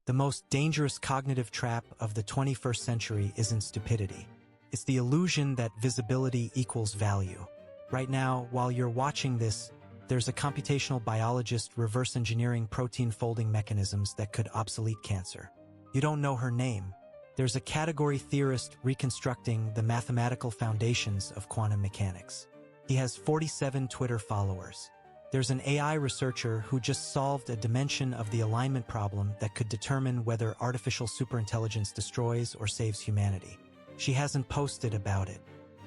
The most dangerous cognitive trap of the 21st century isn't stupidity. It's the illusion that visibility equals value. Right now, while you're watching this, there's a computational biologist reverse engineering protein folding mechanisms that could obsolete cancer. You don't know her name. There's a category theorist reconstructing the mathematical foundations of quantum mechanics. He has 47 Twitter followers. There's an AI researcher who just solved a dimension of the alignment problem that could determine whether artificial superintelligence destroys or saves humanity. She hasn't posted about it.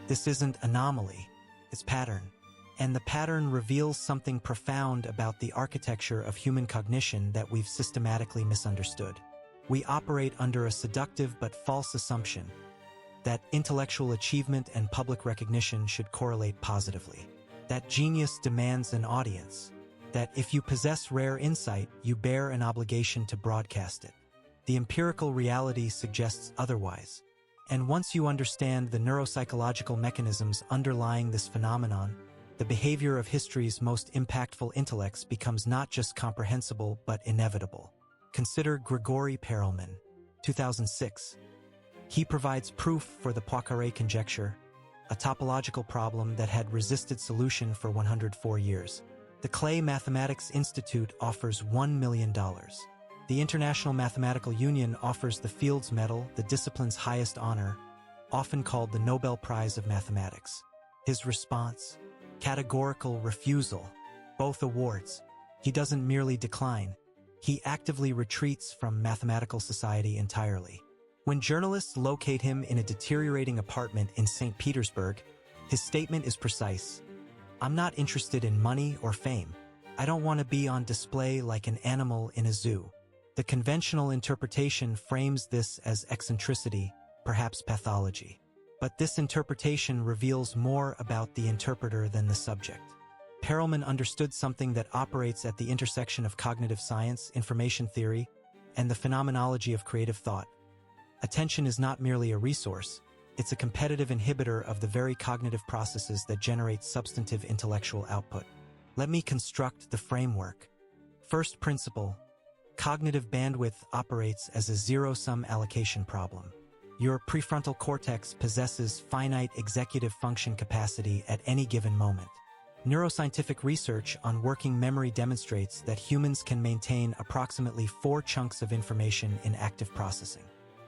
This isn't anomaly, it's pattern. And the pattern reveals something profound about the architecture of human cognition that we've systematically misunderstood. We operate under a seductive but false assumption that intellectual achievement and public recognition should correlate positively. That genius demands an audience. That if you possess rare insight, you bear an obligation to broadcast it. The empirical reality suggests otherwise. And once you understand the neuropsychological mechanisms underlying this phenomenon, the behavior of history's most impactful intellects becomes not just comprehensible but inevitable. Consider Grigori Perelman, 2006. He provides proof for the Poincare conjecture, a topological problem that had resisted solution for 104 years. The Clay Mathematics Institute offers $1 million. The International Mathematical Union offers the Fields Medal, the discipline's highest honor, often called the Nobel Prize of Mathematics. His response? Categorical refusal. Both awards. He doesn't merely decline. He actively retreats from mathematical society entirely. When journalists locate him in a deteriorating apartment in St. Petersburg, his statement is precise. I'm not interested in money or fame. I don't want to be on display like an animal in a zoo. The conventional interpretation frames this as eccentricity, perhaps pathology. But this interpretation reveals more about the interpreter than the subject. Perelman understood something that operates at the intersection of cognitive science, information theory, and the phenomenology of creative thought. Attention is not merely a resource, it's a competitive inhibitor of the very cognitive processes that generate substantive intellectual output. Let me construct the framework. First principle, cognitive bandwidth operates as a zero-sum allocation problem. Your prefrontal cortex possesses finite executive function capacity at any given moment. Neuroscientific research on working memory demonstrates that humans can maintain approximately 4 chunks of information in active processing.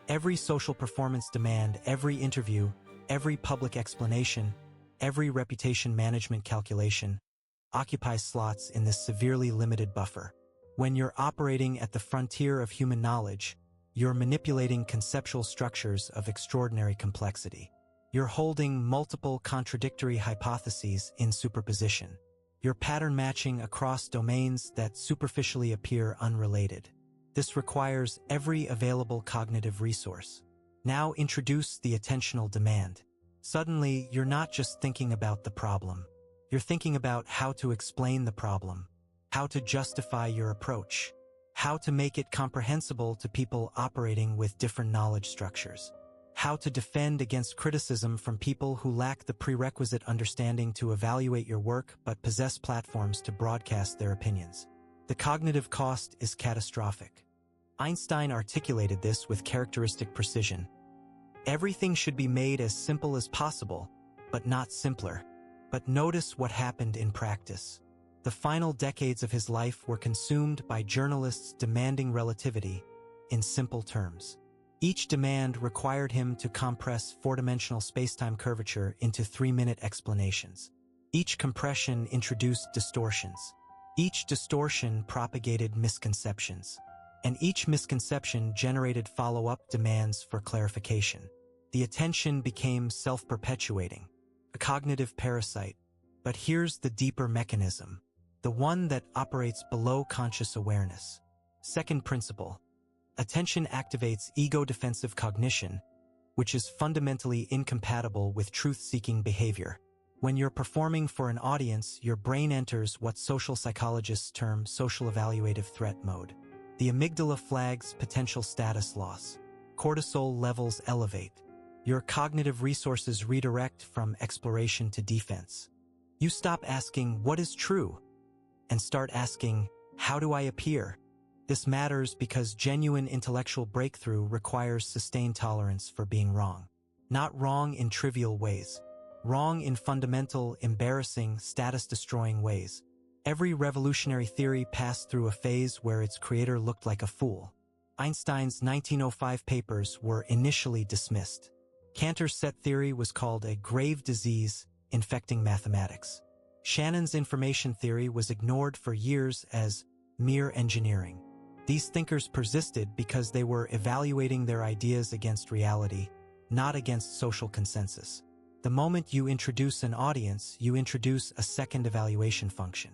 Every social performance demand, every interview, every public explanation, every reputation management calculation occupies slots in this severely limited buffer. When you're operating at the frontier of human knowledge, you're manipulating conceptual structures of extraordinary complexity. You're holding multiple contradictory hypotheses in superposition. You're pattern matching across domains that superficially appear unrelated. This requires every available cognitive resource. Now introduce the attentional demand. Suddenly, you're not just thinking about the problem. You're thinking about how to explain the problem, how to justify your approach, how to make it comprehensible to people operating with different knowledge structures, how to defend against criticism from people who lack the prerequisite understanding to evaluate your work but possess platforms to broadcast their opinions. The cognitive cost is catastrophic. Einstein articulated this with characteristic precision. Everything should be made as simple as possible, but not simpler. But notice what happened in practice. The final decades of his life were consumed by journalists demanding relativity in simple terms. Each demand required him to compress four-dimensional spacetime curvature into 3-minute explanations. Each compression introduced distortions. Each distortion propagated misconceptions. And each misconception generated follow-up demands for clarification. The attention became self-perpetuating, a cognitive parasite. But here's the deeper mechanism, the one that operates below conscious awareness. Second principle. Attention activates ego-defensive cognition, which is fundamentally incompatible with truth-seeking behavior. When you're performing for an audience, your brain enters what social psychologists term social evaluative threat mode. The amygdala flags potential status loss. Cortisol levels elevate. Your cognitive resources redirect from exploration to defense. You stop asking, what is true? And start asking, how do I appear? This matters because genuine intellectual breakthrough requires sustained tolerance for being wrong. Not wrong in trivial ways. Wrong in fundamental, embarrassing, status-destroying ways. Every revolutionary theory passed through a phase where its creator looked like a fool. Einstein's 1905 papers were initially dismissed. Cantor's set theory was called a grave disease infecting mathematics. Shannon's information theory was ignored for years as mere engineering. These thinkers persisted because they were evaluating their ideas against reality, not against social consensus. The moment you introduce an audience, you introduce a second evaluation function.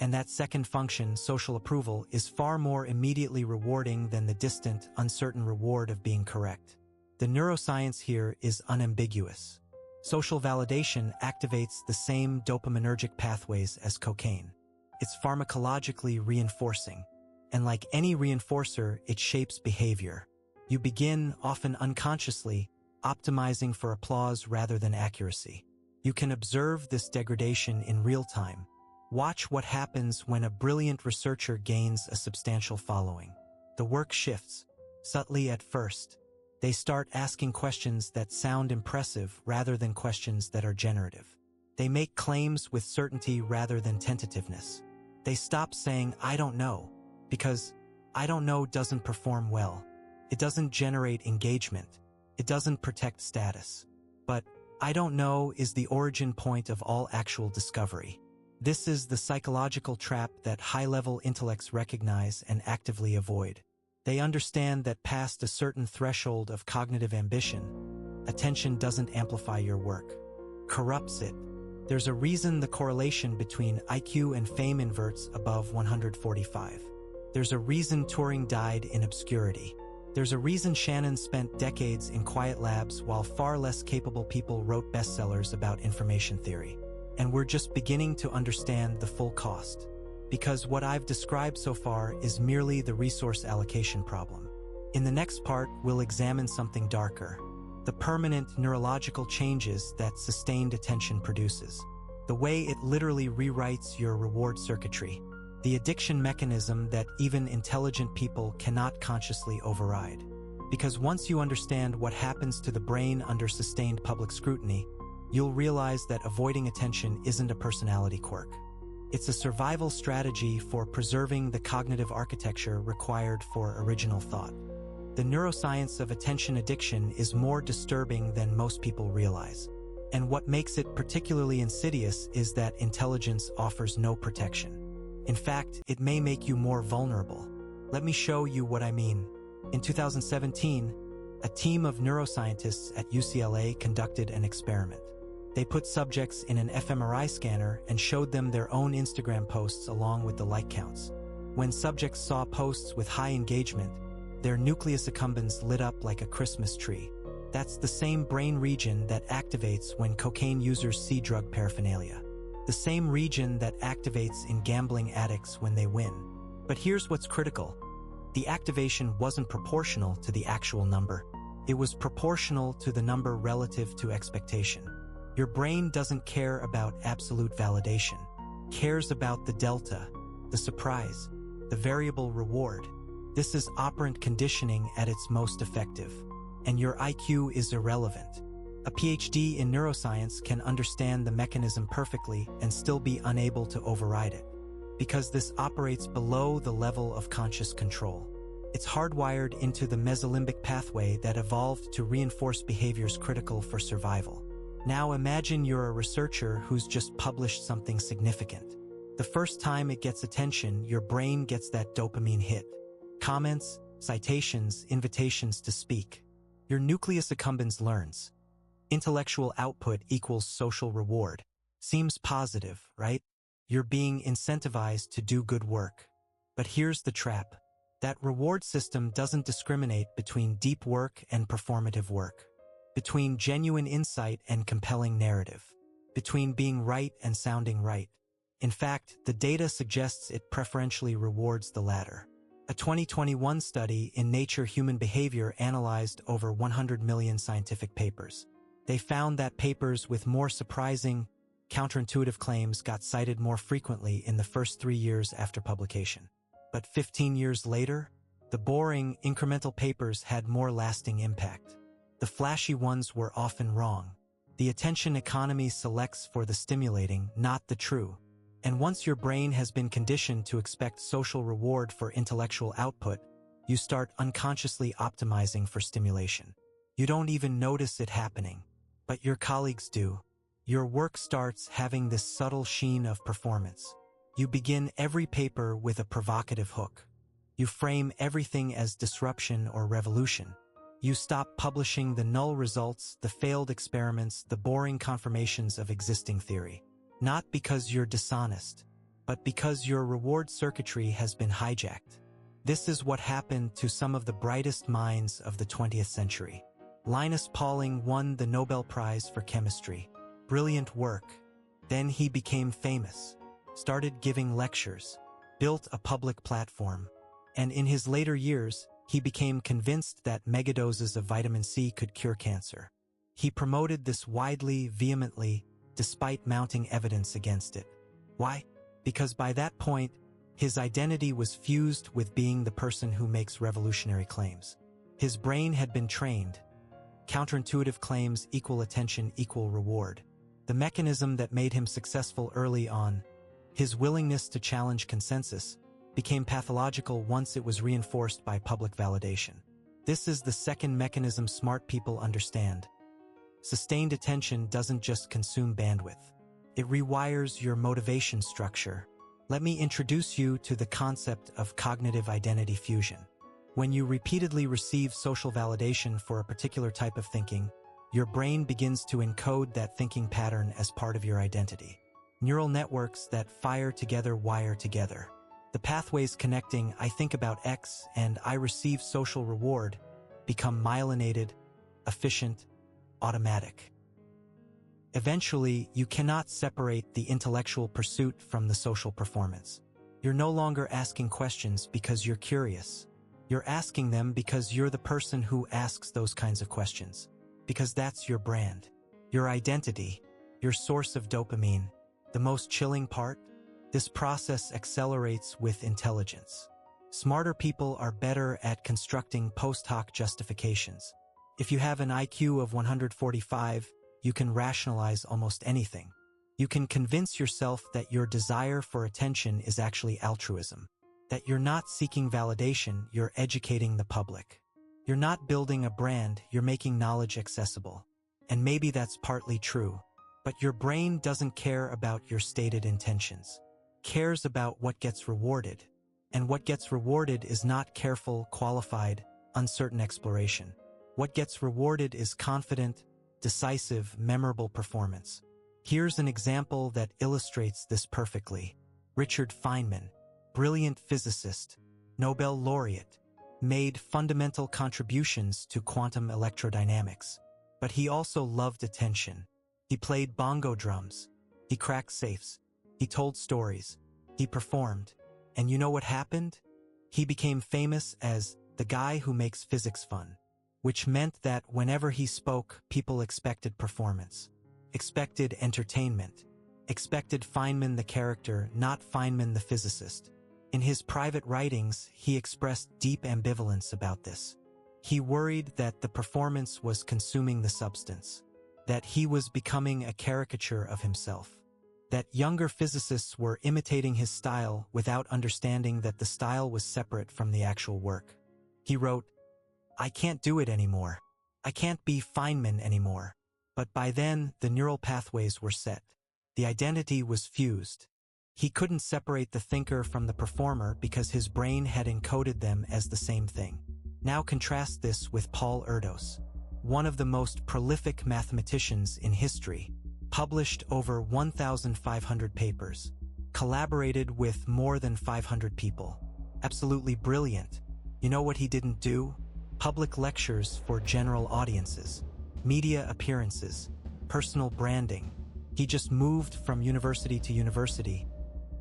And that second function, social approval, is far more immediately rewarding than the distant, uncertain reward of being correct. The neuroscience here is unambiguous. Social validation activates the same dopaminergic pathways as cocaine. It's pharmacologically reinforcing. And like any reinforcer, it shapes behavior. You begin, often unconsciously, optimizing for applause rather than accuracy. You can observe this degradation in real time. Watch what happens when a brilliant researcher gains a substantial following. The work shifts, subtly at first. They start asking questions that sound impressive rather than questions that are generative. They make claims with certainty rather than tentativeness. They stop saying, "I don't know," because "I don't know" doesn't perform well. It doesn't generate engagement. It doesn't protect status. But "I don't know" is the origin point of all actual discovery. This is the psychological trap that high-level intellects recognize and actively avoid. They understand that past a certain threshold of cognitive ambition, attention doesn't amplify your work, corrupts it. There's a reason the correlation between IQ and fame inverts above 145. There's a reason Turing died in obscurity. There's a reason Shannon spent decades in quiet labs while far less capable people wrote bestsellers about information theory. And we're just beginning to understand the full cost. Because what I've described so far is merely the resource allocation problem. In the next part, we'll examine something darker. The permanent neurological changes that sustained attention produces. The way it literally rewrites your reward circuitry. The addiction mechanism that even intelligent people cannot consciously override. Because once you understand what happens to the brain under sustained public scrutiny, you'll realize that avoiding attention isn't a personality quirk. It's a survival strategy for preserving the cognitive architecture required for original thought. The neuroscience of attention addiction is more disturbing than most people realize. And what makes it particularly insidious is that intelligence offers no protection. In fact, it may make you more vulnerable. Let me show you what I mean. In 2017, a team of neuroscientists at UCLA conducted an experiment. They put subjects in an fMRI scanner and showed them their own Instagram posts along with the like counts. When subjects saw posts with high engagement, their nucleus accumbens lit up like a Christmas tree. That's the same brain region that activates when cocaine users see drug paraphernalia. The same region that activates in gambling addicts when they win. But here's what's critical. The activation wasn't proportional to the actual number. It was proportional to the number relative to expectation. Your brain doesn't care about absolute validation. It cares about the delta, the surprise, the variable reward. This is operant conditioning at its most effective. And your IQ is irrelevant. A PhD in neuroscience can understand the mechanism perfectly and still be unable to override it. Because this operates below the level of conscious control. It's hardwired into the mesolimbic pathway that evolved to reinforce behaviors critical for survival. Now imagine you're a researcher who's just published something significant. The first time it gets attention, your brain gets that dopamine hit. Comments, citations, invitations to speak. Your nucleus accumbens learns. Intellectual output equals social reward. Seems positive, right? You're being incentivized to do good work. But here's the trap. That reward system doesn't discriminate between deep work and performative work. Between genuine insight and compelling narrative. Between being right and sounding right. In fact, the data suggests it preferentially rewards the latter. A 2021 study in Nature Human Behavior analyzed over 100 million scientific papers. They found that papers with more surprising, counterintuitive claims got cited more frequently in the first 3 years after publication. But 15 years later, the boring, incremental papers had more lasting impact. The flashy ones were often wrong. The attention economy selects for the stimulating, not the true. And once your brain has been conditioned to expect social reward for intellectual output, you start unconsciously optimizing for stimulation. You don't even notice it happening, but your colleagues do. Your work starts having this subtle sheen of performance. You begin every paper with a provocative hook. You frame everything as disruption or revolution. You stop publishing the null results, the failed experiments, the boring confirmations of existing theory. Not because you're dishonest, but because your reward circuitry has been hijacked. This is what happened to some of the brightest minds of the 20th century. Linus Pauling won the Nobel Prize for Chemistry. Brilliant work. Then he became famous, started giving lectures, built a public platform, and in his later years, he became convinced that megadoses of vitamin C could cure cancer. He promoted this widely, vehemently, despite mounting evidence against it. Why? Because by that point, his identity was fused with being the person who makes revolutionary claims. His brain had been trained. Counterintuitive claims equal attention, equal reward. The mechanism that made him successful early on, his willingness to challenge consensus, became pathological once it was reinforced by public validation. This is the second mechanism smart people understand. Sustained attention doesn't just consume bandwidth. It rewires your motivation structure. Let me introduce you to the concept of cognitive identity fusion. When you repeatedly receive social validation for a particular type of thinking, your brain begins to encode that thinking pattern as part of your identity. Neural networks that fire together wire together. The pathways connecting "I think about X" and "I receive social reward" become myelinated, efficient, automatic. Eventually, you cannot separate the intellectual pursuit from the social performance. You're no longer asking questions because you're curious. You're asking them because you're the person who asks those kinds of questions. Because that's your brand, your identity, your source of dopamine. The most chilling part? This process accelerates with intelligence. Smarter people are better at constructing post hoc justifications. If you have an IQ of 145, you can rationalize almost anything. You can convince yourself that your desire for attention is actually altruism. That you're not seeking validation, you're educating the public. You're not building a brand, you're making knowledge accessible. And maybe that's partly true. But your brain doesn't care about your stated intentions. Cares about what gets rewarded. And what gets rewarded is not careful, qualified, uncertain exploration. What gets rewarded is confident, decisive, memorable performance. Here's an example that illustrates this perfectly. Richard Feynman, brilliant physicist, Nobel laureate, made fundamental contributions to quantum electrodynamics. But he also loved attention. He played bongo drums. He cracked safes. He told stories. He performed. And you know what happened? He became famous as the guy who makes physics fun. Which meant that whenever he spoke, people expected performance. Expected entertainment. Expected Feynman the character, not Feynman the physicist. In his private writings, he expressed deep ambivalence about this. He worried that the performance was consuming the substance. That he was becoming a caricature of himself. That younger physicists were imitating his style without understanding that the style was separate from the actual work. He wrote, "I can't do it anymore. I can't be Feynman anymore." But by then, the neural pathways were set. The identity was fused. He couldn't separate the thinker from the performer because his brain had encoded them as the same thing. Now contrast this with Paul Erdos, one of the most prolific mathematicians in history, published over 1,500 papers, collaborated with more than 500 people. Absolutely brilliant. You know what he didn't do? Public lectures for general audiences, media appearances, personal branding. He just moved from university to university,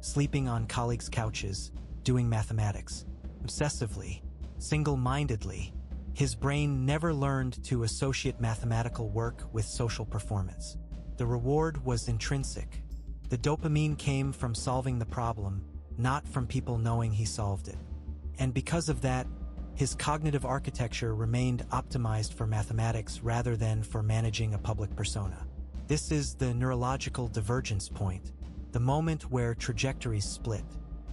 sleeping on colleagues' couches, doing mathematics, obsessively, single-mindedly. His brain never learned to associate mathematical work with social performance. The reward was intrinsic. The dopamine came from solving the problem, not from people knowing he solved it. And because of that, his cognitive architecture remained optimized for mathematics rather than for managing a public persona. This is the neurological divergence point, the moment where trajectories split.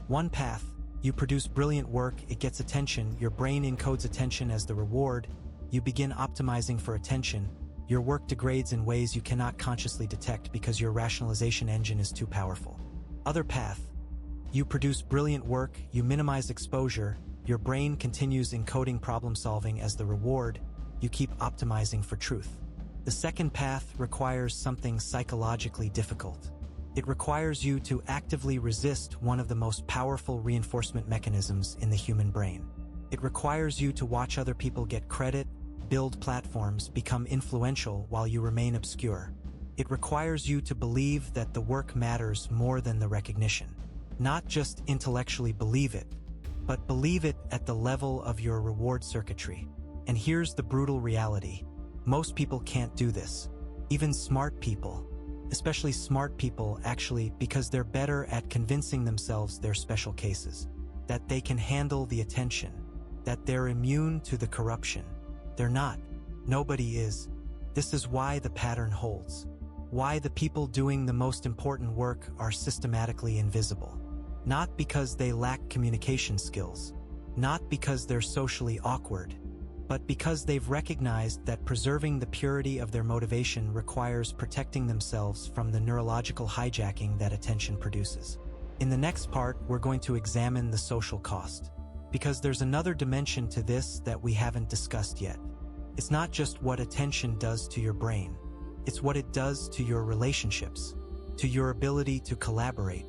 One path, you produce brilliant work, it gets attention, your brain encodes attention as the reward, you begin optimizing for attention, your work degrades in ways you cannot consciously detect because your rationalization engine is too powerful. Other path, you produce brilliant work, you minimize exposure, your brain continues encoding problem solving as the reward, you keep optimizing for truth. The second path requires something psychologically difficult. It requires you to actively resist one of the most powerful reinforcement mechanisms in the human brain. It requires you to watch other people get credit, build platforms, become influential while you remain obscure. It requires you to believe that the work matters more than the recognition. Not just intellectually believe it, but believe it at the level of your reward circuitry. And here's the brutal reality. Most people can't do this. Even smart people. Especially smart people, actually, because they're better at convincing themselves they're special cases. That they can handle the attention. That they're immune to the corruption. They're not. Nobody is. This is why the pattern holds. Why the people doing the most important work are systematically invisible. Not because they lack communication skills. Not because they're socially awkward. But because they've recognized that preserving the purity of their motivation requires protecting themselves from the neurological hijacking that attention produces. In the next part, we're going to examine the social cost. Because there's another dimension to this that we haven't discussed yet. It's not just what attention does to your brain. It's what it does to your relationships, to your ability to collaborate,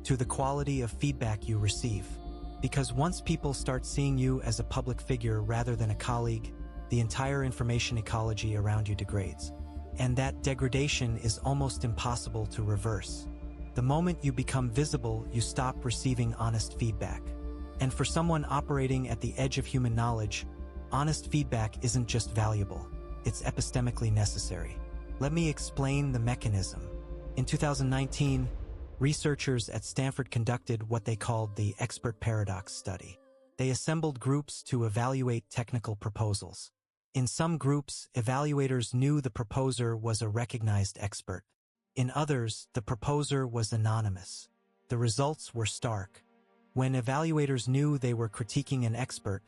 to the quality of feedback you receive. Because once people start seeing you as a public figure rather than a colleague, the entire information ecology around you degrades. And that degradation is almost impossible to reverse. The moment you become visible, you stop receiving honest feedback. And for someone operating at the edge of human knowledge, honest feedback isn't just valuable, it's epistemically necessary. Let me explain the mechanism. In 2019, researchers at Stanford conducted what they called the expert paradox study. They assembled groups to evaluate technical proposals. In some groups, evaluators knew the proposer was a recognized expert. In others, the proposer was anonymous. The results were stark. When evaluators knew they were critiquing an expert,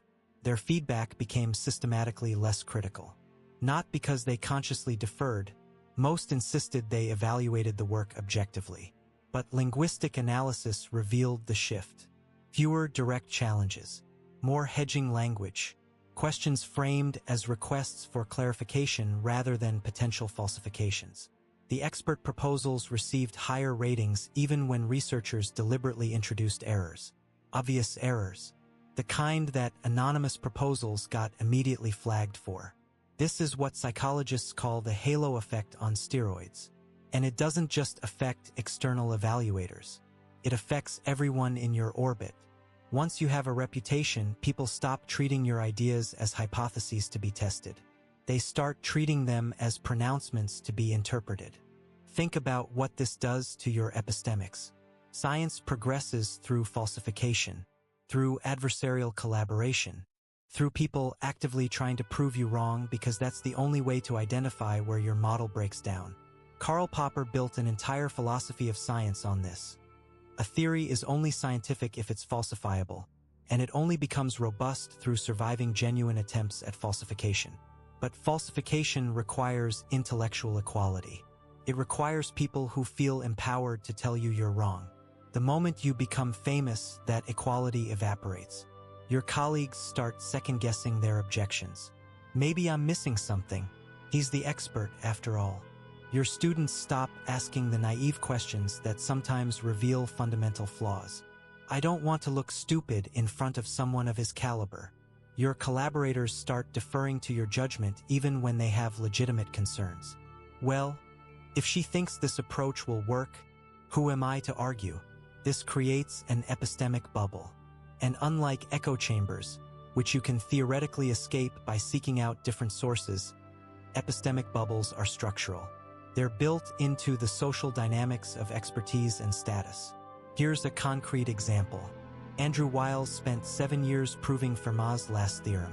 their feedback became systematically less critical. Not because they consciously deferred, most insisted they evaluated the work objectively. But linguistic analysis revealed the shift. Fewer direct challenges, more hedging language, questions framed as requests for clarification rather than potential falsifications. The expert proposals received higher ratings even when researchers deliberately introduced errors. Obvious errors. The kind that anonymous proposals got immediately flagged for. This is what psychologists call the halo effect on steroids. And it doesn't just affect external evaluators. It affects everyone in your orbit. Once you have a reputation, people stop treating your ideas as hypotheses to be tested. They start treating them as pronouncements to be interpreted. Think about what this does to your epistemics. Science progresses through falsification, through adversarial collaboration, through people actively trying to prove you wrong because that's the only way to identify where your model breaks down. Karl Popper built an entire philosophy of science on this. A theory is only scientific if it's falsifiable, and it only becomes robust through surviving genuine attempts at falsification. But falsification requires intellectual equality. It requires people who feel empowered to tell you you're wrong. The moment you become famous, that equality evaporates. Your colleagues start second-guessing their objections. Maybe I'm missing something. He's the expert, after all. Your students stop asking the naive questions that sometimes reveal fundamental flaws. I don't want to look stupid in front of someone of his caliber. Your collaborators start deferring to your judgment even when they have legitimate concerns. Well, if she thinks this approach will work, who am I to argue? This creates an epistemic bubble. And unlike echo chambers, which you can theoretically escape by seeking out different sources, epistemic bubbles are structural. They're built into the social dynamics of expertise and status. Here's a concrete example. Andrew Wiles spent 7 years proving Fermat's last theorem.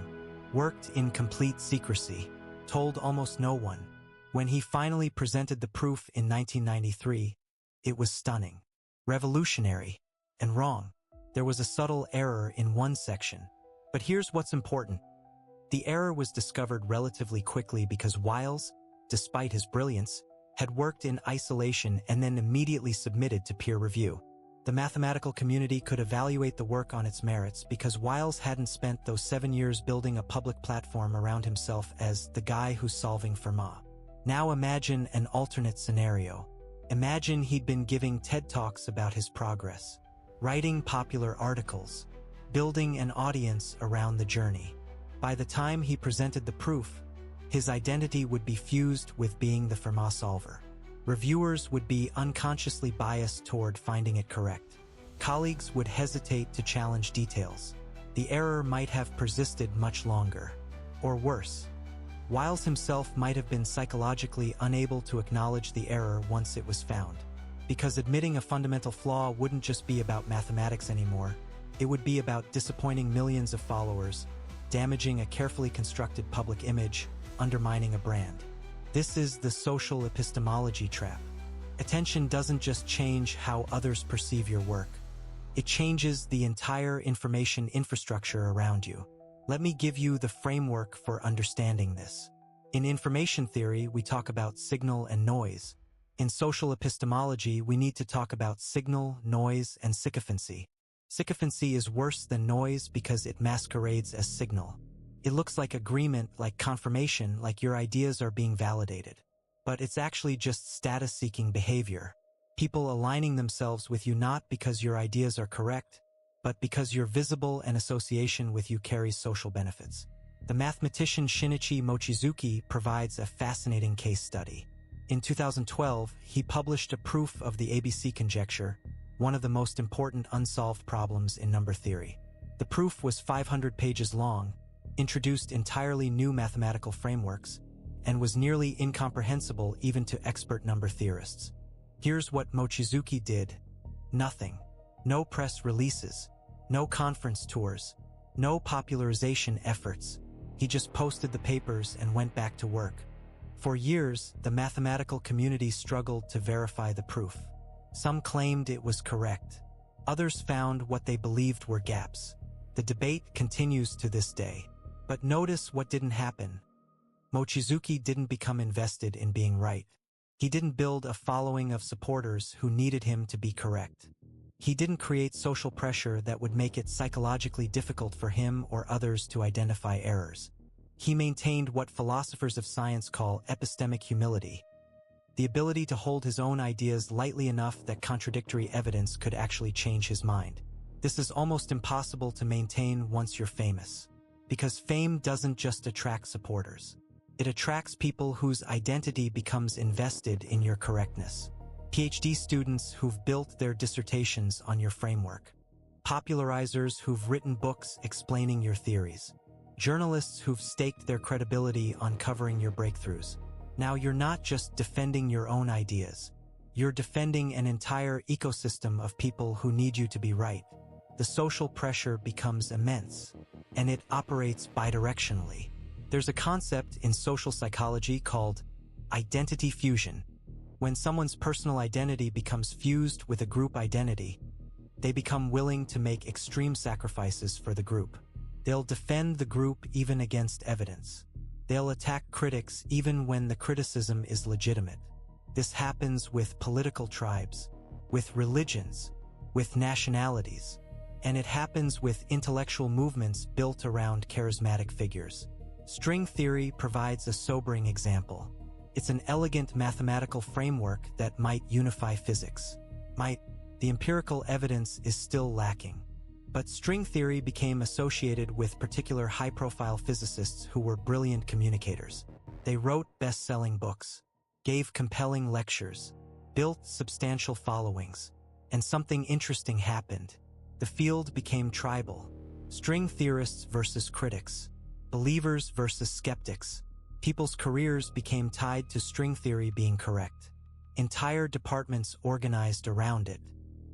Worked in complete secrecy, told almost no one. When he finally presented the proof in 1993, it was stunning, revolutionary, and wrong. There was a subtle error in one section. But here's what's important. The error was discovered relatively quickly because Wiles, despite his brilliance, had worked in isolation and then immediately submitted to peer review. The mathematical community could evaluate the work on its merits because Wiles hadn't spent those 7 years building a public platform around himself as the guy who's solving Fermat. Now imagine an alternate scenario. Imagine he'd been giving TED Talks about his progress, writing popular articles, building an audience around the journey. By the time he presented the proof, his identity would be fused with being the Fermat solver. Reviewers would be unconsciously biased toward finding it correct. Colleagues would hesitate to challenge details. The error might have persisted much longer. Or worse, Wiles himself might have been psychologically unable to acknowledge the error once it was found. Because admitting a fundamental flaw wouldn't just be about mathematics anymore. It would be about disappointing millions of followers, damaging a carefully constructed public image, undermining a brand. This is the social epistemology trap. Attention doesn't just change how others perceive your work. It changes the entire information infrastructure around you. Let me give you the framework for understanding this. In information theory, we talk about signal and noise. In social epistemology, we need to talk about signal, noise, and sycophancy. Sycophancy is worse than noise because it masquerades as signal. It looks like agreement, like confirmation, like your ideas are being validated. But it's actually just status-seeking behavior. People aligning themselves with you not because your ideas are correct, but because you're visible and association with you carries social benefits. The mathematician Shinichi Mochizuki provides a fascinating case study. In 2012, he published a proof of the ABC conjecture, one of the most important unsolved problems in number theory. The proof was 500 pages long, introduced entirely new mathematical frameworks, and was nearly incomprehensible even to expert number theorists. Here's what Mochizuki did. Nothing. No press releases. No conference tours. No popularization efforts. He just posted the papers and went back to work. For years, the mathematical community struggled to verify the proof. Some claimed it was correct. Others found what they believed were gaps. The debate continues to this day. But notice what didn't happen. Mochizuki didn't become invested in being right. He didn't build a following of supporters who needed him to be correct. He didn't create social pressure that would make it psychologically difficult for him or others to identify errors. He maintained what philosophers of science call epistemic humility, the ability to hold his own ideas lightly enough that contradictory evidence could actually change his mind. This is almost impossible to maintain once you're famous. Because fame doesn't just attract supporters. It attracts people whose identity becomes invested in your correctness. PhD students who've built their dissertations on your framework. Popularizers who've written books explaining your theories. Journalists who've staked their credibility on covering your breakthroughs. Now you're not just defending your own ideas. You're defending an entire ecosystem of people who need you to be right. The social pressure becomes immense, and it operates bidirectionally. There's a concept in social psychology called identity fusion. When someone's personal identity becomes fused with a group identity, they become willing to make extreme sacrifices for the group. They'll defend the group even against evidence. They'll attack critics even when the criticism is legitimate. This happens with political tribes, with religions, with nationalities, and it happens with intellectual movements built around charismatic figures. String theory provides a sobering example. It's an elegant mathematical framework that might unify physics. The empirical evidence is still lacking. But string theory became associated with particular high-profile physicists who were brilliant communicators. They wrote best-selling books, gave compelling lectures, built substantial followings, and something interesting happened. The field became tribal. String theorists versus critics, believers versus skeptics. People's careers became tied to string theory being correct. Entire departments organized around it.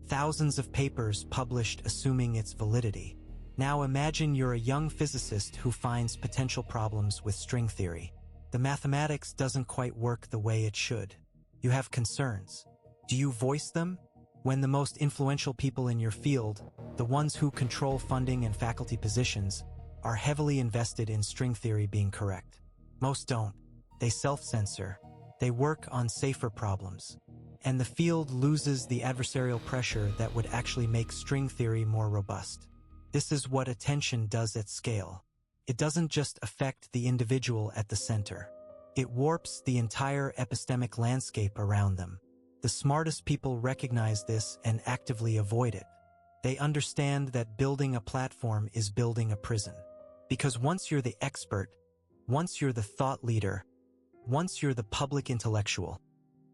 thousands of papers published assuming its validity. Now imagine you're a young physicist who finds potential problems with string theory. The mathematics doesn't quite work the way it should. You have concerns. Do you voice them? When the most influential people in your field, the ones who control funding and faculty positions, are heavily invested in string theory being correct. Most don't. They self-censor. They work on safer problems. And the field loses the adversarial pressure that would actually make string theory more robust. This is what attention does at scale. It doesn't just affect the individual at the center. It warps the entire epistemic landscape around them. The smartest people recognize this and actively avoid it. They understand that building a platform is building a prison. Because once you're the expert, once you're the thought leader, once you're the public intellectual,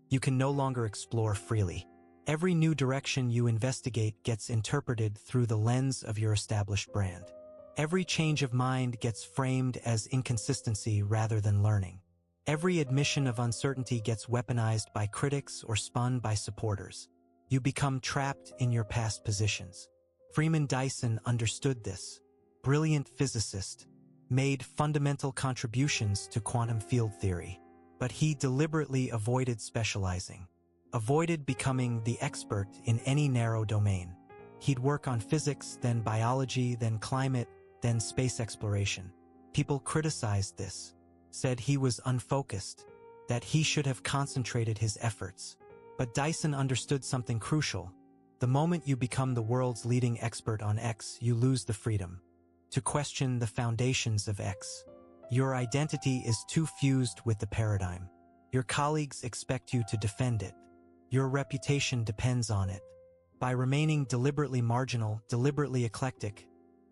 you can no longer explore freely. Every new direction you investigate gets interpreted through the lens of your established brand. Every change of mind gets framed as inconsistency rather than learning. Every admission of uncertainty gets weaponized by critics or spun by supporters. You become trapped in your past positions. Freeman Dyson understood this. Brilliant physicist, made fundamental contributions to quantum field theory. But he deliberately avoided specializing. Avoided becoming the expert in any narrow domain. He'd work on physics, then biology, then climate, then space exploration. People criticized this. Said he was unfocused, that he should have concentrated his efforts. But Dyson understood something crucial. The moment you become the world's leading expert on X, you lose the freedom to question the foundations of X. Your identity is too fused with the paradigm. Your colleagues expect you to defend it. Your reputation depends on it. By remaining deliberately marginal, deliberately eclectic,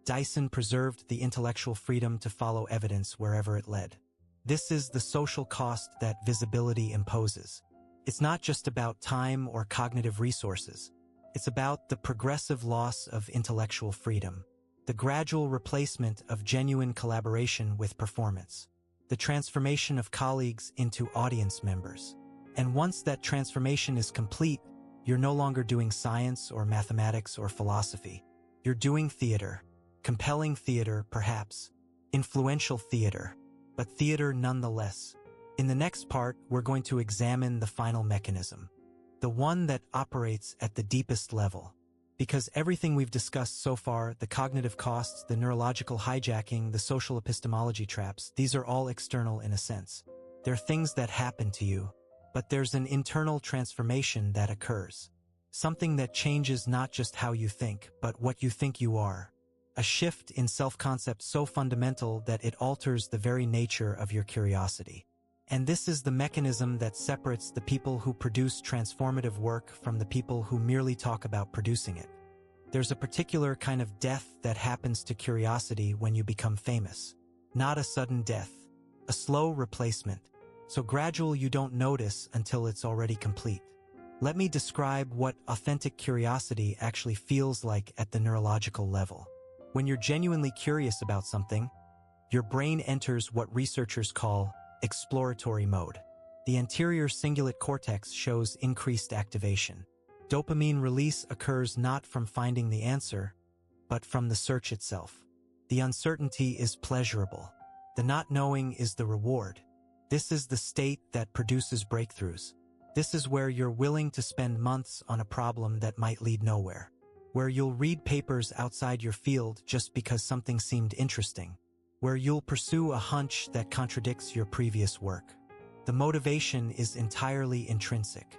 Dyson preserved the intellectual freedom to follow evidence wherever it led. This is the social cost that visibility imposes. It's not just about time or cognitive resources. It's about the progressive loss of intellectual freedom, the gradual replacement of genuine collaboration with performance, the transformation of colleagues into audience members. And once that transformation is complete, you're no longer doing science or mathematics or philosophy. You're doing theater, compelling theater perhaps, influential theater, but theater nonetheless. In the next part, we're going to examine the final mechanism, the one that operates at the deepest level. Because everything we've discussed so far, the cognitive costs, the neurological hijacking, the social epistemology traps, these are all external in a sense. They're things that happen to you, but there's an internal transformation that occurs. Something that changes not just how you think, but what you think you are. A shift in self-concept so fundamental that it alters the very nature of your curiosity. And this is the mechanism that separates the people who produce transformative work from the people who merely talk about producing it. There's a particular kind of death that happens to curiosity when you become famous. Not a sudden death, a slow replacement, so gradual you don't notice until it's already complete. Let me describe what authentic curiosity actually feels like at the neurological level. When you're genuinely curious about something, your brain enters what researchers call exploratory mode. The anterior cingulate cortex shows increased activation. Dopamine release occurs not from finding the answer, but from the search itself. The uncertainty is pleasurable. The not knowing is the reward. This is the state that produces breakthroughs. This is where you're willing to spend months on a problem that might lead nowhere. Where you'll read papers outside your field just because something seemed interesting. Where you'll pursue a hunch that contradicts your previous work. The motivation is entirely intrinsic.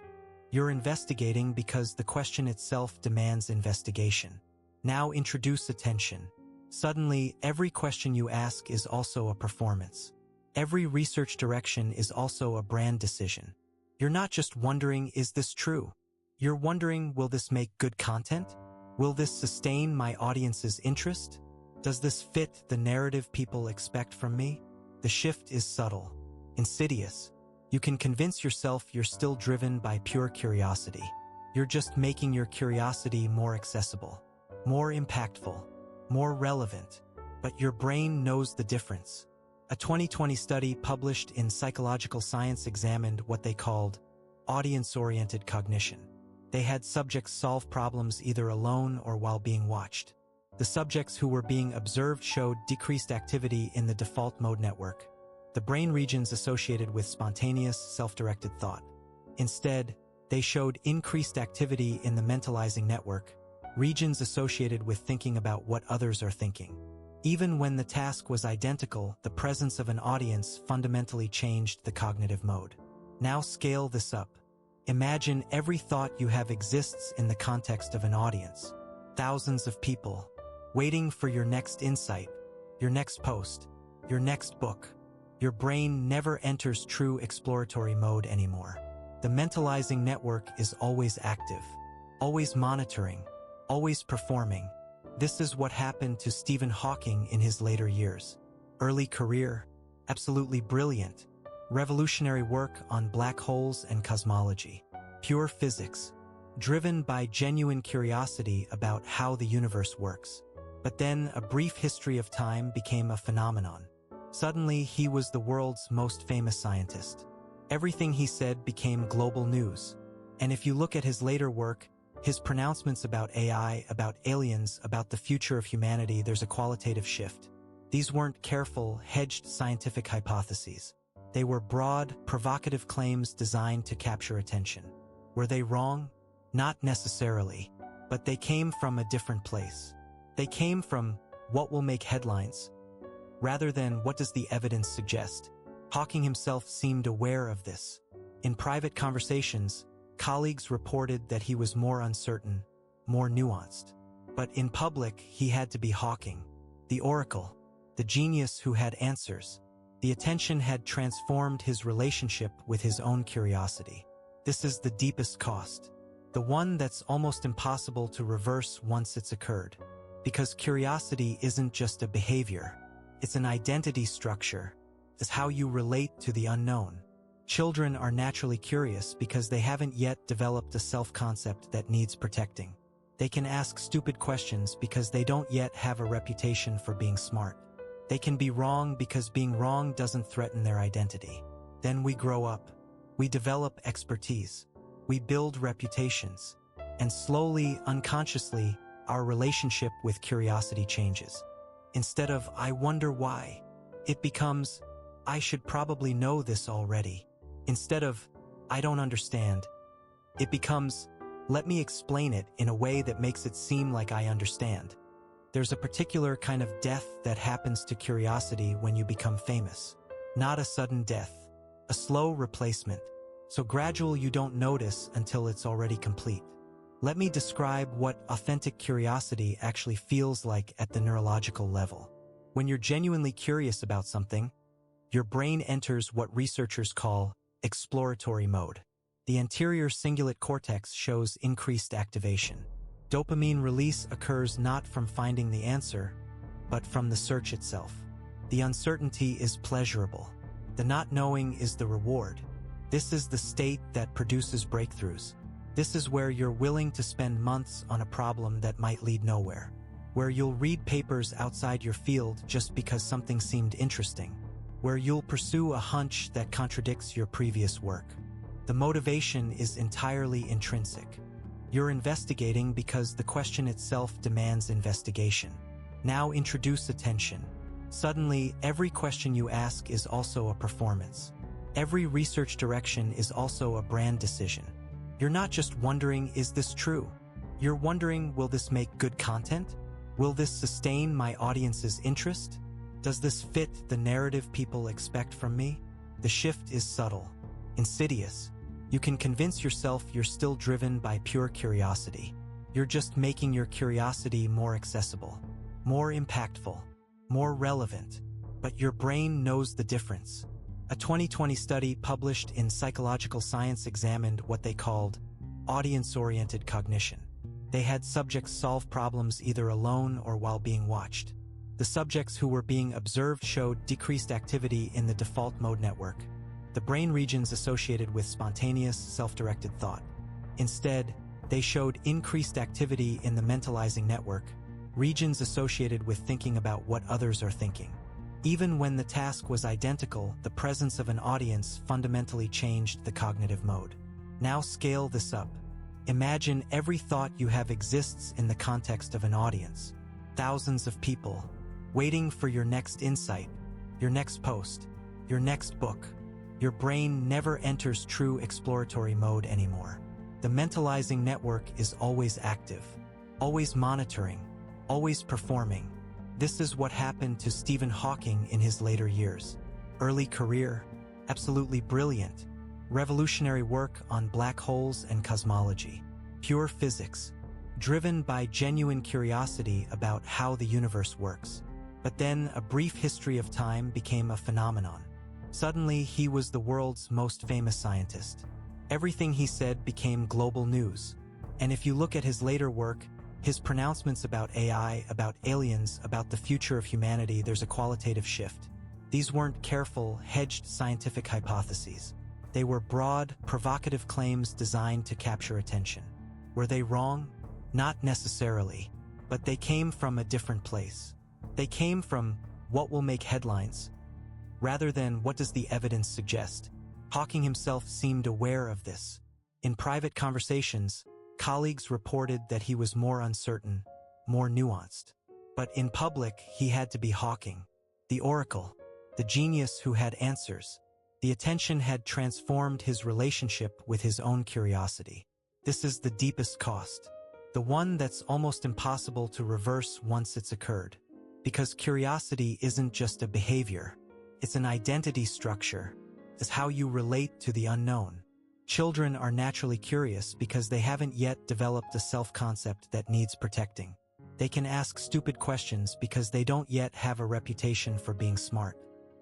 You're investigating because the question itself demands investigation. Now introduce attention. Suddenly, every question you ask is also a performance. Every research direction is also a brand decision. You're not just wondering, is this true? You're wondering, will this make good content? Will this sustain my audience's interest? Does this fit the narrative people expect from me? The shift is subtle, insidious. You can convince yourself you're still driven by pure curiosity. You're just making your curiosity more accessible, more impactful, more relevant, but your brain knows the difference. A 2020 study published in Psychological Science examined what they called audience-oriented cognition. They had subjects solve problems either alone or while being watched. The subjects who were being observed showed decreased activity in the default mode network, the brain regions associated with spontaneous, self-directed thought. Instead, they showed increased activity in the mentalizing network, regions associated with thinking about what others are thinking. Even when the task was identical, the presence of an audience fundamentally changed the cognitive mode. Now scale this up. Imagine every thought you have exists in the context of an audience. Thousands of people, waiting for your next insight, your next post, your next book. Your brain never enters true exploratory mode anymore. The mentalizing network is always active, always monitoring, always performing. This is what happened to Stephen Hawking in his later years. Early career, absolutely brilliant. Revolutionary work on black holes and cosmology. Pure physics, driven by genuine curiosity about how the universe works. But then a brief history of time became a phenomenon. Suddenly, he was the world's most famous scientist. Everything he said became global news. And if you look at his later work, his pronouncements about AI, about aliens, about the future of humanity, there's a qualitative shift. These weren't careful, hedged scientific hypotheses. They were broad, provocative claims designed to capture attention. Were they wrong? Not necessarily, but they came from a different place. They came from what will make headlines, rather than what does the evidence suggest. Hawking himself seemed aware of this. In private conversations, colleagues reported that he was more uncertain, more nuanced. But in public, he had to be Hawking, the oracle, the genius who had answers. The attention had transformed his relationship with his own curiosity. This is the deepest cost, the one that's almost impossible to reverse once it's occurred. Because curiosity isn't just a behavior, it's an identity structure. It's how you relate to the unknown. Children are naturally curious because they haven't yet developed a self-concept that needs protecting. They can ask stupid questions because they don't yet have a reputation for being smart. They can be wrong because being wrong doesn't threaten their identity. Then we grow up. We develop expertise. We build reputations. And slowly, unconsciously, our relationship with curiosity changes. Instead of, I wonder why, it becomes, I should probably know this already. Instead of, I don't understand, it becomes, let me explain it in a way that makes it seem like I understand. There's a particular kind of death that happens to curiosity when you become famous. Not a sudden death, a slow replacement, so gradual you don't notice until it's already complete. Let me describe what authentic curiosity actually feels like at the neurological level. When you're genuinely curious about something, your brain enters what researchers call exploratory mode. The anterior cingulate cortex shows increased activation. Dopamine release occurs not from finding the answer, but from the search itself. The uncertainty is pleasurable. The not knowing is the reward. This is the state that produces breakthroughs. This is where you're willing to spend months on a problem that might lead nowhere, where you'll read papers outside your field just because something seemed interesting, where you'll pursue a hunch that contradicts your previous work. The motivation is entirely intrinsic. You're investigating because the question itself demands investigation. Now introduce attention. Suddenly, every question you ask is also a performance. Every research direction is also a brand decision. You're not just wondering, is this true? You're wondering, will this make good content? Will this sustain my audience's interest? Does this fit the narrative people expect from me? The shift is subtle, insidious. You can convince yourself you're still driven by pure curiosity. You're just making your curiosity more accessible, more impactful, more relevant, but your brain knows the difference. A 2020 study published in Psychological Science examined what they called audience-oriented cognition. They had subjects solve problems either alone or while being watched. The subjects who were being observed showed decreased activity in the default mode network, the brain regions associated with spontaneous, self-directed thought. Instead, they showed increased activity in the mentalizing network, regions associated with thinking about what others are thinking. Even when the task was identical, the presence of an audience fundamentally changed the cognitive mode. Now scale this up. Imagine every thought you have exists in the context of an audience. Thousands of people, waiting for your next insight, your next post, your next book. Your brain never enters true exploratory mode anymore. The mentalizing network is always active, always monitoring, always performing. This is what happened to Stephen Hawking in his later years. Early career, absolutely brilliant. Revolutionary work on black holes and cosmology. Pure physics, driven by genuine curiosity about how the universe works. But then a brief history of time became a phenomenon. Suddenly, he was the world's most famous scientist. Everything he said became global news. And if you look at his later work, his pronouncements about AI, about aliens, about the future of humanity, there's a qualitative shift. These weren't careful, hedged scientific hypotheses. They were broad, provocative claims designed to capture attention. Were they wrong? Not necessarily. But they came from a different place. They came from what will make headlines, rather than what does the evidence suggest. Hawking himself seemed aware of this. In private conversations, colleagues reported that he was more uncertain, more nuanced. But in public, he had to be Hawking, the oracle, the genius who had answers. The attention had transformed his relationship with his own curiosity. This is the deepest cost, the one that's almost impossible to reverse once it's occurred. Because curiosity isn't just a behavior, it's an identity structure. It's how you relate to the unknown. Children are naturally curious because they haven't yet developed a self-concept that needs protecting. They can ask stupid questions because they don't yet have a reputation for being smart.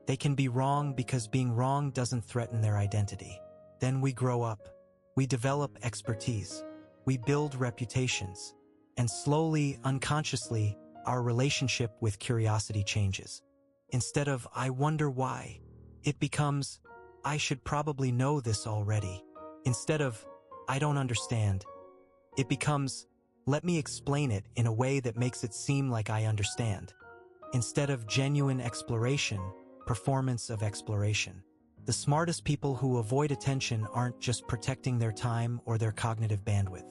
They can be wrong because being wrong doesn't threaten their identity. Then we grow up. We develop expertise. We build reputations. And slowly, unconsciously, our relationship with curiosity changes. Instead of, I wonder why, it becomes, I should probably know this already. Instead of, I don't understand, it becomes, let me explain it in a way that makes it seem like I understand. Instead of genuine exploration, performance of exploration. The smartest people who avoid attention aren't just protecting their time or their cognitive bandwidth.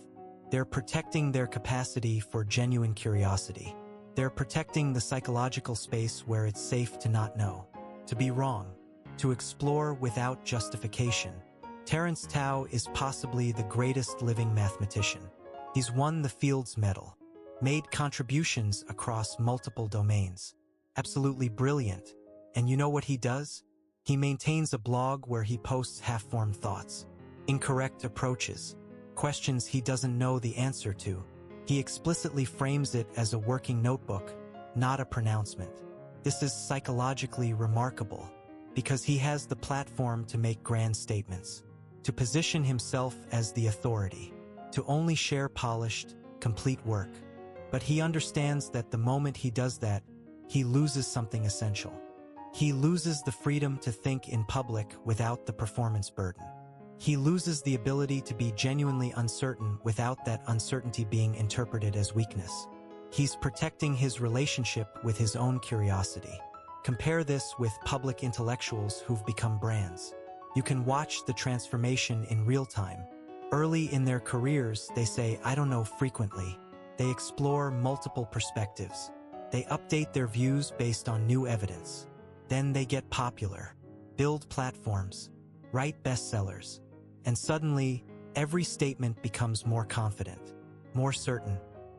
They're protecting their capacity for genuine curiosity. They're protecting the psychological space where it's safe to not know, to be wrong, to explore without justification. Terence Tao is possibly the greatest living mathematician. He's won the Fields Medal, made contributions across multiple domains. Absolutely brilliant. And you know what he does? He maintains a blog where he posts half-formed thoughts, incorrect approaches, questions he doesn't know the answer to. He explicitly frames it as a working notebook, not a pronouncement. This is psychologically remarkable because he has the platform to make grand statements, to position himself as the authority, to only share polished, complete work. But he understands that the moment he does that, he loses something essential. He loses the freedom to think in public without the performance burden. He loses the ability to be genuinely uncertain without that uncertainty being interpreted as weakness. He's protecting his relationship with his own curiosity. Compare this with public intellectuals who've become brands. You can watch the transformation in real time. Early in their careers, they say, I don't know frequently. They explore multiple perspectives. They update their views based on new evidence. Then they get popular, build platforms, write bestsellers. And suddenly, every statement becomes more confident, more certain,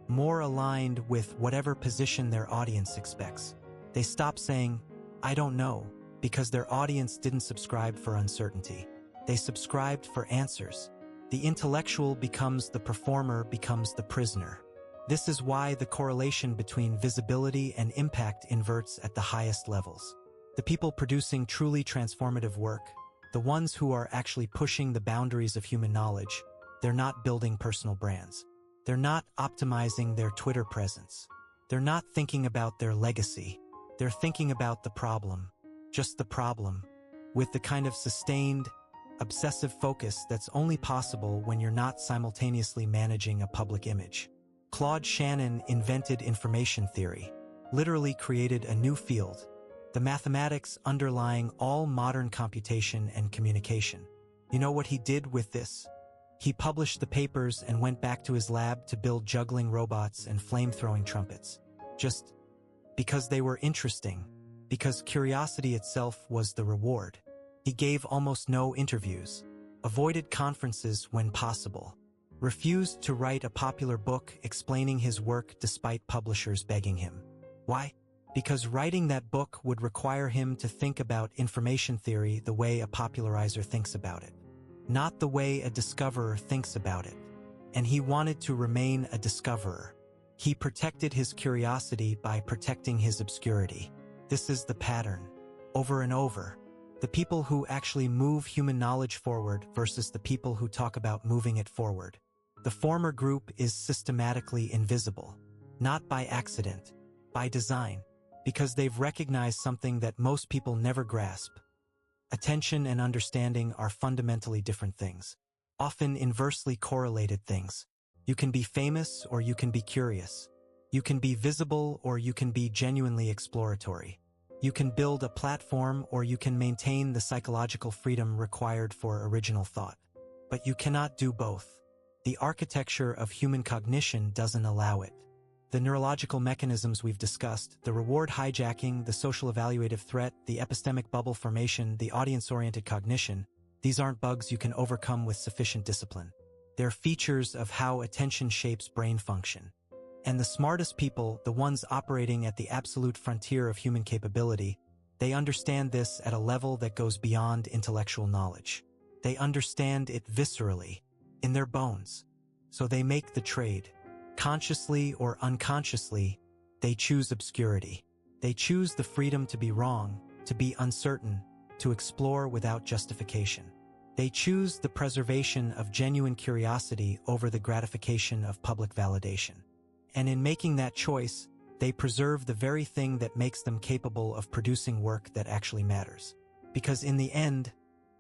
more aligned with whatever position their audience expects. They stop saying, I don't know, because their audience didn't subscribe for uncertainty. They subscribed for answers. The intellectual becomes the performer, becomes the prisoner. This is why the correlation between visibility and impact inverts at the highest levels. The people producing truly transformative work, the ones who are actually pushing the boundaries of human knowledge, they're not building personal brands. They're not optimizing their Twitter presence. They're not thinking about their legacy. They're thinking about the problem, just the problem, with the kind of sustained, obsessive focus that's only possible when you're not simultaneously managing a public image. Claude Shannon invented information theory, literally created a new field, the mathematics underlying all modern computation and communication. You know what he did with this? He published the papers and went back to his lab to build juggling robots and flame-throwing trumpets. Just because they were interesting, because curiosity itself was the reward. He gave almost no interviews, avoided conferences when possible, refused to write a popular book explaining his work despite publishers begging him. Why? Because writing that book would require him to think about information theory the way a popularizer thinks about it, not the way a discoverer thinks about it. And he wanted to remain a discoverer. He protected his curiosity by protecting his obscurity. This is the pattern. Over and over. The people who actually move human knowledge forward versus the people who talk about moving it forward. The former group is systematically invisible. Not by accident. By design. Because they've recognized something that most people never grasp. Attention and understanding are fundamentally different things. Often inversely correlated things. You can be famous or you can be curious. You can be visible or you can be genuinely exploratory. You can build a platform or you can maintain the psychological freedom required for original thought. But you cannot do both. The architecture of human cognition doesn't allow it. The neurological mechanisms we've discussed, the reward hijacking, the social evaluative threat, the epistemic bubble formation, the audience-oriented cognition, these aren't bugs you can overcome with sufficient discipline. They're features of how attention shapes brain function. And the smartest people, the ones operating at the absolute frontier of human capability, they understand this at a level that goes beyond intellectual knowledge. They understand it viscerally, in their bones. So they make the trade. Consciously or unconsciously, they choose obscurity. They choose the freedom to be wrong, to be uncertain, to explore without justification. They choose the preservation of genuine curiosity over the gratification of public validation. And in making that choice, they preserve the very thing that makes them capable of producing work that actually matters. Because in the end,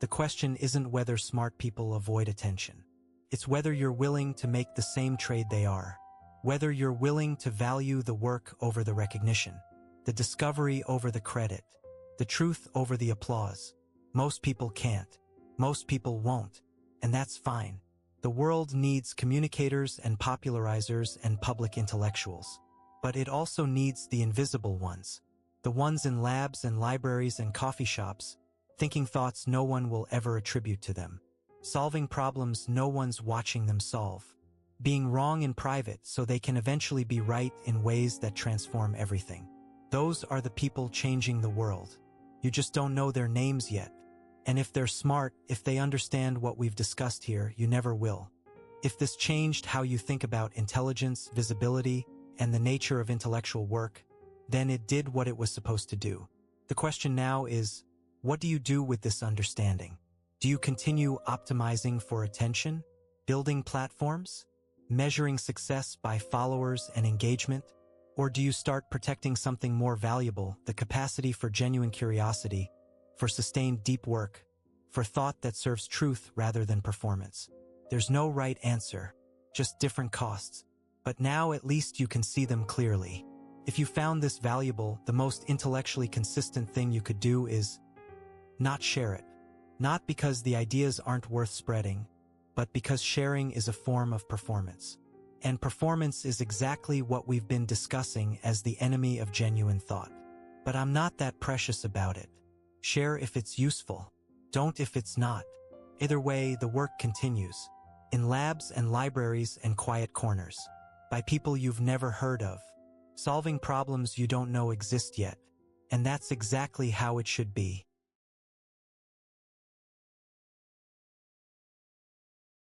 the question isn't whether smart people avoid attention. It's whether you're willing to make the same trade they are. Whether you're willing to value the work over the recognition, the discovery over the credit, the truth over the applause. Most people can't. Most people won't. And that's fine. The world needs communicators and popularizers and public intellectuals. But it also needs the invisible ones. The ones in labs and libraries and coffee shops, thinking thoughts no one will ever attribute to them. Solving problems no one's watching them solve. Being wrong in private so they can eventually be right in ways that transform everything. Those are the people changing the world. You just don't know their names yet. And if they're smart, if they understand what we've discussed here, you never will. If this changed how you think about intelligence, visibility, and the nature of intellectual work, then it did what it was supposed to do. The question now is, what do you do with this understanding? Do you continue optimizing for attention? Building platforms? Measuring success by followers and engagement? Or do you start protecting something more valuable, the capacity for genuine curiosity, for sustained deep work, for thought that serves truth rather than performance? There's no right answer, just different costs. But now at least you can see them clearly. If you found this valuable, the most intellectually consistent thing you could do is not share it. Not because the ideas aren't worth spreading, but because sharing is a form of performance. And performance is exactly what we've been discussing as the enemy of genuine thought. But I'm not that precious about it. Share if it's useful. Don't if it's not. Either way, the work continues. In labs and libraries and quiet corners. By people you've never heard of. Solving problems you don't know exist yet. And that's exactly how it should be.